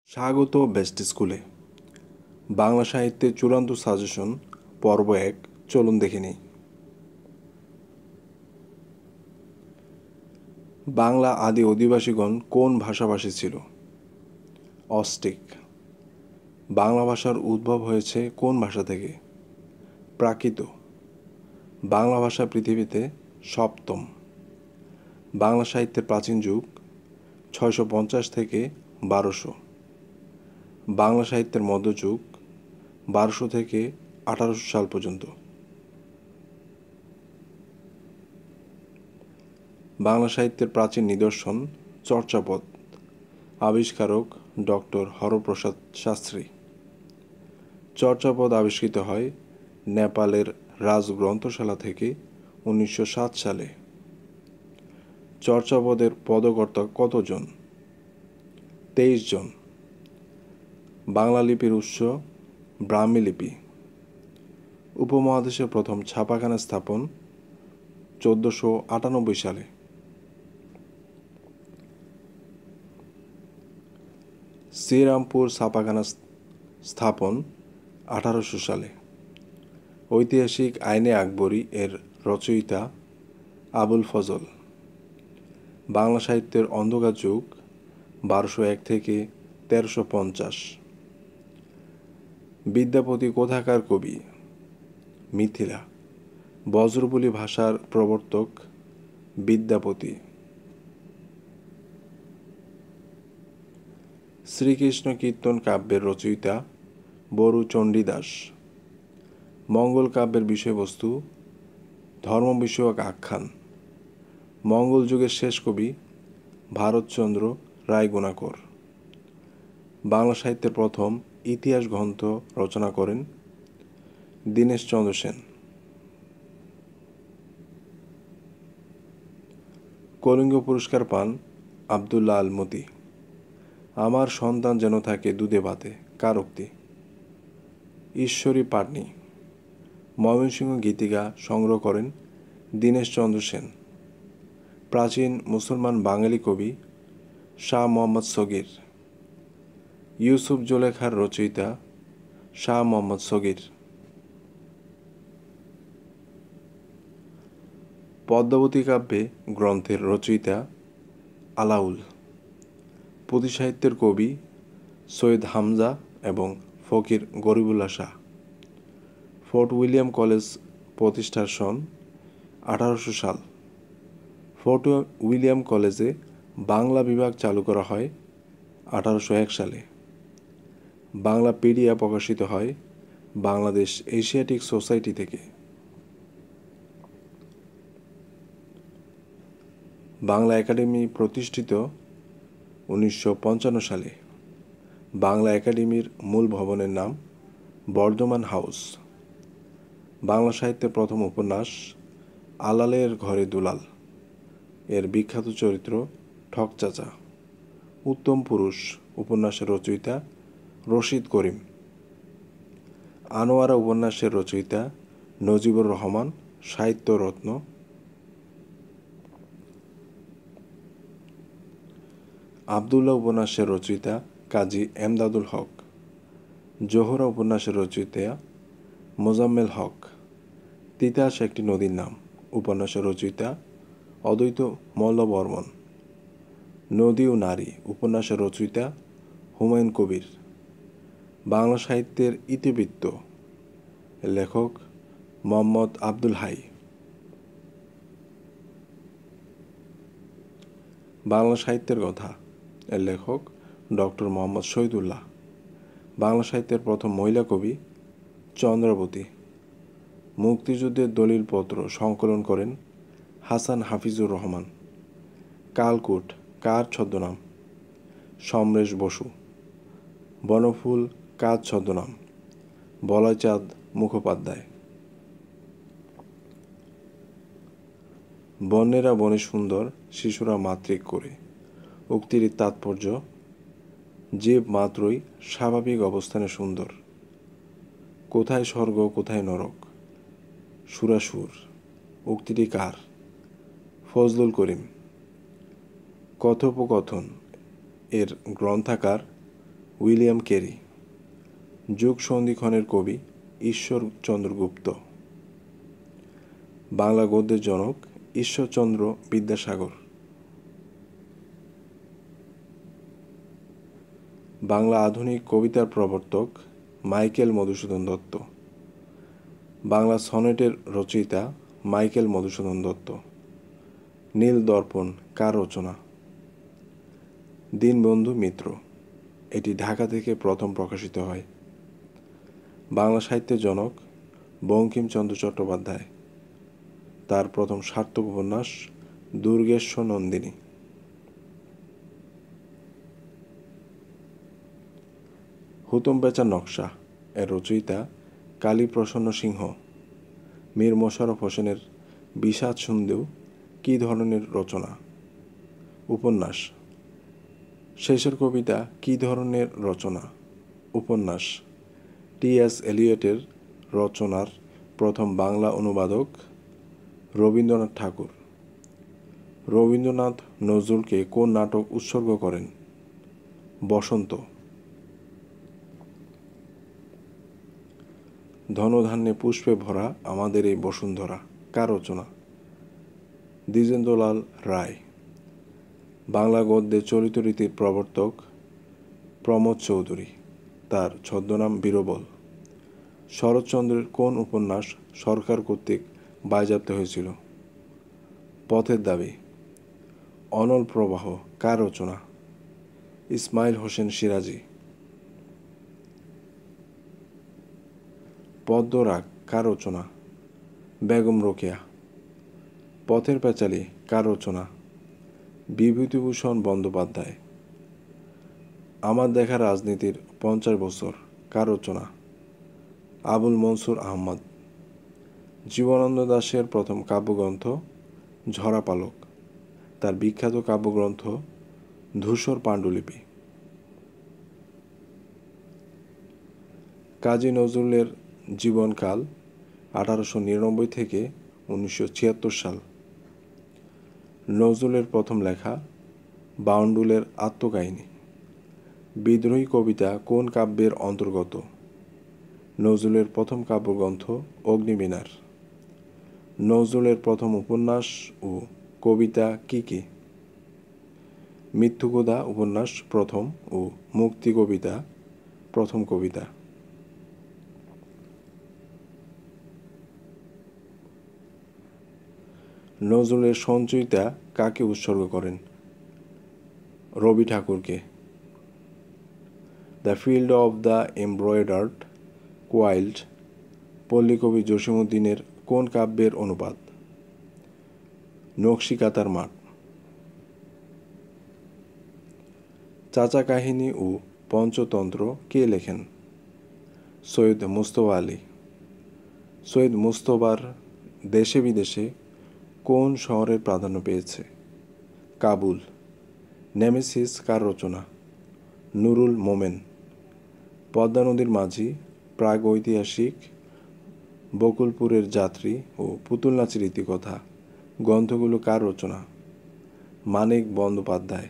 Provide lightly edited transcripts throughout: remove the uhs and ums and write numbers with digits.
স্বাগত বেস্ট স্কুলে। বাংলা সাহিত্যের চূড়ান্ত সাজেশন পর্ব 1। চলুন দেখে নিই। বাংলা আদি অধিবাসীগণ কোন ভাষাভাষী ছিল? অস্টিক। বাংলা ভাষার উদ্ভব হয়েছে কোন ভাষা থেকে? প্রাকৃত। বাংলা ভাষা পৃথিবীতে সপ্তম। বাংলা সাহিত্যের প্রাচীন যুগ 650 থেকে 1200। বাংলা সাহিত্যের মধ্যযুগ 1200 থেকে 1800 সাল পর্যন্ত। বাংলা সাহিত্যের প্রাচীন নিদর্শন চর্যাপদ। আবিষ্কারক ডক্টর হরপ্রসাদ শাস্ত্রী। চর্যাপদ আবিষ্কৃত হয় নেপালের রাজগ্রন্থশালা থেকে 1907 সালে। চর্যাপদের পদকর্তা কতজন? 23 জন। বাংলা লিপির উৎস ব্রাহ্মী লিপি। উপমহাদেশে প্রথম ছাপাখানা স্থাপন 1498 সালে। শ্রীরামপুর ছাপাখানা স্থাপন 1800 সালে। ঐতিহাসিক আইনে আকবরী এর রচয়িতা আবুল ফজল। বাংলা সাহিত্যের অন্ধকার যুগ 1201 থেকে 1350। বিদ্যাপতি কোথাকার কবি? মিথিলা। ব্রজবুলি ভাষার প্রবর্তক বিদ্যাপতি। শ্রীকৃষ্ণ কীর্তন কাব্যের রচয়িতা বরু চণ্ডীদাস। মঙ্গল কাব্যের বিষয়বস্তু ধর্ম বিষয়ক আখ্যান। মঙ্গল যুগের শেষ কবি ভারতচন্দ্র রায়গুণাকর। বাংলা সাহিত্যের প্রথম ইতিহাস গ্রন্থ রচনা করেন দীনেশচন্দ্র সেন। কলিঙ্গ পুরস্কার পান আবদুল্লাহ আল মতি। আমার সন্তান যেন থাকে দুধে ভাতে, কার উক্তি? ঈশ্বরী পাটনি। ময়মনসিংহ গীতিকা সংগ্রহ করেন দীনেশচন্দ্র সেন। প্রাচীন মুসলমান বাঙালি কবি শাহ মোহাম্মদ সগীর। ইউসুফ জুলেখার রচয়িতা শাহ মোহাম্মদ সগীর। পদ্মাবতী কাব্যে গ্রন্থের রচয়িতা আলাউল। পুঁথি সাহিত্যের কবি সৈয়দ হামজা এবং ফকির Garibullah Shah. Fort William college প্রতিষ্ঠার সন 1800 সাল। ফোর্ট উইলিয়াম কলেজে বাংলা বিভাগ চালু করা হয় 1801 সালে। বাংলা পিডিয়া প্রকাশিত হয় বাংলাদেশ এশিয়াটিক সোসাইটি থেকে। বাংলা একাডেমি প্রতিষ্ঠিত 1955 সালে। বাংলা একাডেমির মূল ভবনের নাম বর্ধমান হাউস। বাংলা সাহিত্যের প্রথম উপন্যাস আলালের ঘরে দুলাল এর বিখ্যাত চরিত্র ঠকচাচা। উত্তম পুরুষ উপন্যাসের রচয়িতা রশিদ করিম। আনোয়ারা উপন্যাসের রচয়িতা নজিবুর রহমান সাহিত্যরত্ন। আবদুল্লাহ উপন্যাসের রচয়িতা কাজী এমদাদুল হক। জোহরা উপন্যাসের রচয়িতা মোজাম্মেল হক। তিতাস একটি নদীর নাম উপন্যাসের রচয়িতা অদ্বৈত মল্লবর্মণ। নদী ও নারী উপন্যাসের রচয়িতা হুমায়ুন কবির। বাংলা সাহিত্যের ইতিবৃত্ত লেখক মোহাম্মদ আব্দুল হাই। বাংলা সাহিত্যের কথা এর লেখক ডক্টর মোহাম্মদ শহীদুল্লাহ। বাংলা সাহিত্যের প্রথম মহিলা কবি চন্দ্রাবতী। মুক্তিযুদ্ধের দলিলপত্র সংকলন করেন হাসান হাফিজুর রহমান। কালকূট কার ছদ্মনাম? সমরেশ বসু। বনফুল কার ছদ্মনাম? বলয়চাঁদ মুখোপাধ্যায়। বন্যেরা বনে সুন্দর, শিশুরা মাতৃক করে উক্তির তাৎপর্য জীব মাত্রই স্বাভাবিক অবস্থানে সুন্দর। কোথায় স্বর্গ কোথায় নরক? সুরাসুর। উক্তিটি কার? ফজলুল করিম। কথোপকথন এর গ্রন্থাকার উইলিয়াম ক্যারি। যুগ সন্ধিক্ষণের কবি ঈশ্বরচন্দ্র গুপ্ত। বাংলা গদ্যের জনক ঈশ্বরচন্দ্র বিদ্যাসাগর। বাংলা আধুনিক কবিতার প্রবর্তক মাইকেল মধুসূদন দত্ত। বাংলা সনেটের রচয়িতা মাইকেল মধুসূদন দত্ত। নীল দর্পণ কার রচনা? দীনবন্ধু মিত্র। এটি ঢাকা থেকে প্রথম প্রকাশিত হয়। বাংলা সাহিত্যের জনক বঙ্কিমচন্দ্র চট্টোপাধ্যায়। তার প্রথম সার্থক উপন্যাস দুর্গেশ্বর নন্দিনী। হুতুম প্যাঁচার নকশা এর রচয়িতা কালীপ্রসন্ন সিংহ। মীর মোশাররফ হোসেনের বিষাদ সন্ধিও কী ধরনের রচনা? উপন্যাস। শেষের কবিতা কী ধরনের রচনা? উপন্যাস। টি.এস. এলিয়টের রচনার প্রথম বাংলা অনুবাদক রবীন্দ্রনাথ ঠাকুর। রবীন্দ্রনাথ নজরুলকে কোন নাটক উৎসর্গ করেন? বসন্ত। ধনধান্যে পুষ্পে ভরা আমাদের এই বসুন্ধরা কার রচনা? দ্বিজেন্দ্রলাল রায়। বাংলা গদ্যে চরিতরীতির প্রবর্তক প্রমোদ চৌধুরী। তার ছদ্মনাম বীরবল। শরৎচন্দ্রের কোন উপন্যাস সরকার কর্তৃক বাজেয়াপ্ত হয়েছিল? পথের দাবি। অনল প্রবাহ কার রচনা? ইসমাইল হোসেন সিরাজি। পদ্মরাগ কার রচনা? বেগম রোকেয়া। পথের পাঁচালী কার রচনা? বিভূতিভূষণ বন্দ্যোপাধ্যায়। আমার দেখা রাজনীতির 50 বছর কার রচনা? আবুল মনসুর আহমদ। জীবনানন্দ দাশের প্রথম কাব্যগ্রন্থ ঝরা পালক। তার বিখ্যাত কাব্যগ্রন্থ ধূসর পাণ্ডুলিপি। কাজী নজরুলের জীবনকাল 1899 থেকে 1976 সাল। নজরুলের প্রথম লেখা বাউন্ডুলের আত্মকাহিনী। বিদ্রোহী কবিতা কোন কাব্যের অন্তর্গত? নজরুলের প্রথম কাব্যগ্রন্থ অগ্নিবীণার। নজরুলের প্রথম উপন্যাস ও কবিতা কি কি? মৃত্যুকোদা উপন্যাস প্রথম ও মুক্তি কবিতা প্রথম কবিতা। নজরুলের সঞ্চয়িতা কাকে উৎসর্গ করেন? রবি ঠাকুরকে। The field of the embroidered quilt পল্লীকবি জসীমউদ্দীনের কোন কাব্যের অনুবাদ? নকশিকাঁথার মাঠ। চাচা কাহিনী ও পঞ্চতন্ত্র কে লেখেন? সৈয়দ মুজতবা আলী। সৈয়দ মুজতবার দেশে বিদেশে কোন শহরের প্রাধান্য পেয়েছে? কাবুল। নেমেসিস কার রচনা? নুরুল মোমেন। পদ্মা নদীর মাঝি, প্রাগৈতিহাসিক, বকুলপুরের যাত্রী ও পুতুল নাচের ইতিকথা গ্রন্থগুলো কার রচনা? মানিক বন্দ্যোপাধ্যায়।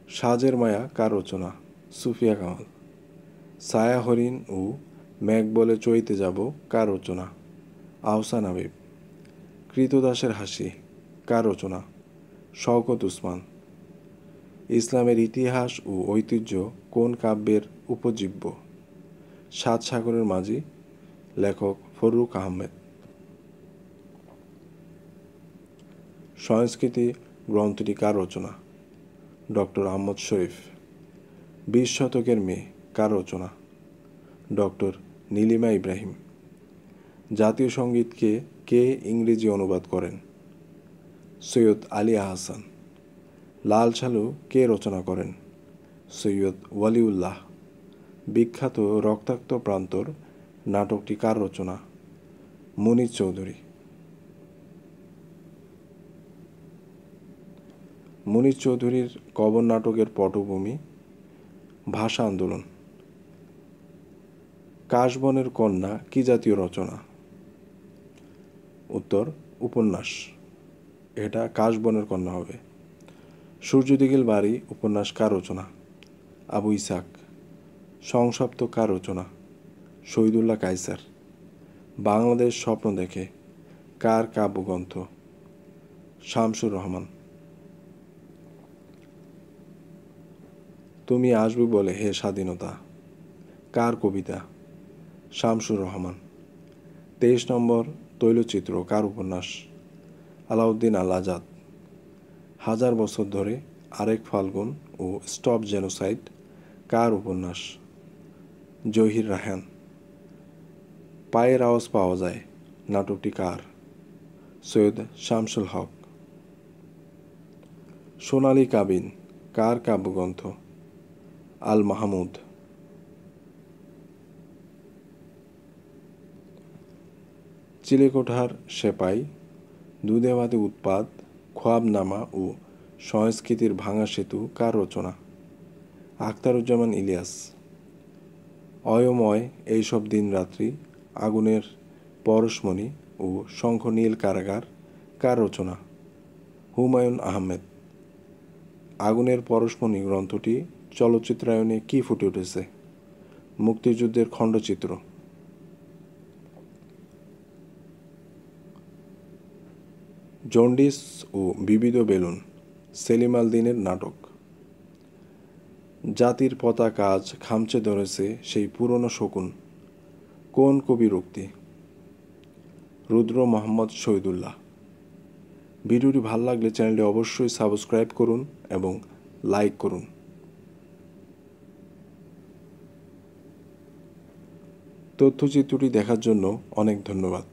সাজের মায়া কার রচনা? সুফিয়া কামাল। ছায়া হরিণ ও মেঘ বলে চইতে যাব কার রচনা? আহসান হাবীব। কৃতদাসের হাসি কার রচনা? শওকত উসমান। ইসলামের ইতিহাস ও ঐতিহ্য কোন কাব্যের উপজীব্য? সাত সাগরের মাঝি। লেখক ফররুখ আহমেদ। সংস্কৃতি গ্রন্থটি কার রচনা? ডক্টর আহমদ শরীফ। 20 শতকের মেয়ে কার রচনা? ডক্টর নীলিমা ইব্রাহিম। জাতীয় সঙ্গীতকে কে ইংরেজি অনুবাদ করেন? সৈয়দ আলী আহসান। লাল সালু কে রচনা করেন? সৈয়দ ওয়ালিউল্লাহ। বিখ্যাত রক্তাক্ত প্রান্তর নাটকটি কার রচনা? মুনীর চৌধুরী। মুনীর চৌধুরীর কবর নাটকের পটভূমি ভাষা আন্দোলন। কাশবনের কন্যা কি জাতীয় রচনা? উত্তর উপন্যাস। এটা কাশবনের কন্যা হবে। সূর্যদিগের বাড়ি উপন্যাস কার রচনা? আবু ইসাক। সংসপ্ত কার রচনা? শহীদুল্লাহ কায়সার। বাংলাদেশ স্বপ্ন দেখে কার কাব্যগ্রন্থ? শামসুর রহমান। তুমি আসবে বলে হে স্বাধীনতা কার কবিতা? শামসুর রহমান। 23 নম্বর তৈলচিত্র কার উপন্যাস? আলাউদ্দিন আল আজাদ। 1000 বছর ধরে আরেক ফাল্গুন ও স্টপ জেনোসাইড কার উপন্যাস? জহির রায়হান। পায়ের আওয়াজ পাওয়া যায় নাটকটি কার? সৈয়দ শামসুল হক। সোনালী কাবিন কার কাব্যগ্রন্থ? আল মাহমুদ। চিলেকোঠার সেপাই, দুধে ভাতে উৎপাত, খোয়াবনামা ও সংস্কৃতির ভাঙা সেতু কার রচনা? আখতারুজ্জামান ইলিয়াস। অয়ময় এইসব দিনরাত্রি, আগুনের পরশমণি ও শঙ্খনীল কারাগার কার রচনা? হুমায়ুন আহমেদ। আগুনের পরশমণি গ্রন্থটি চলচ্চিত্রায়নে কি ফুটে উঠেছে? মুক্তিযুদ্ধের খণ্ডচিত্র। জন্ডিস ও বিবিধ বেলুন সেলিম আল দীনের নাটক। জাতির পতাকা আজ খামচে ধরেছে সেই পুরনো শকুন কোন কবির উক্তি? রুদ্র মোহাম্মদ শহীদুল্লাহ। ভিডিওটি ভালো লাগলে চ্যানেলটি অবশ্যই সাবস্ক্রাইব করুন এবং লাইক করুন। তথ্যচিত্রটি দেখার জন্য অনেক ধন্যবাদ।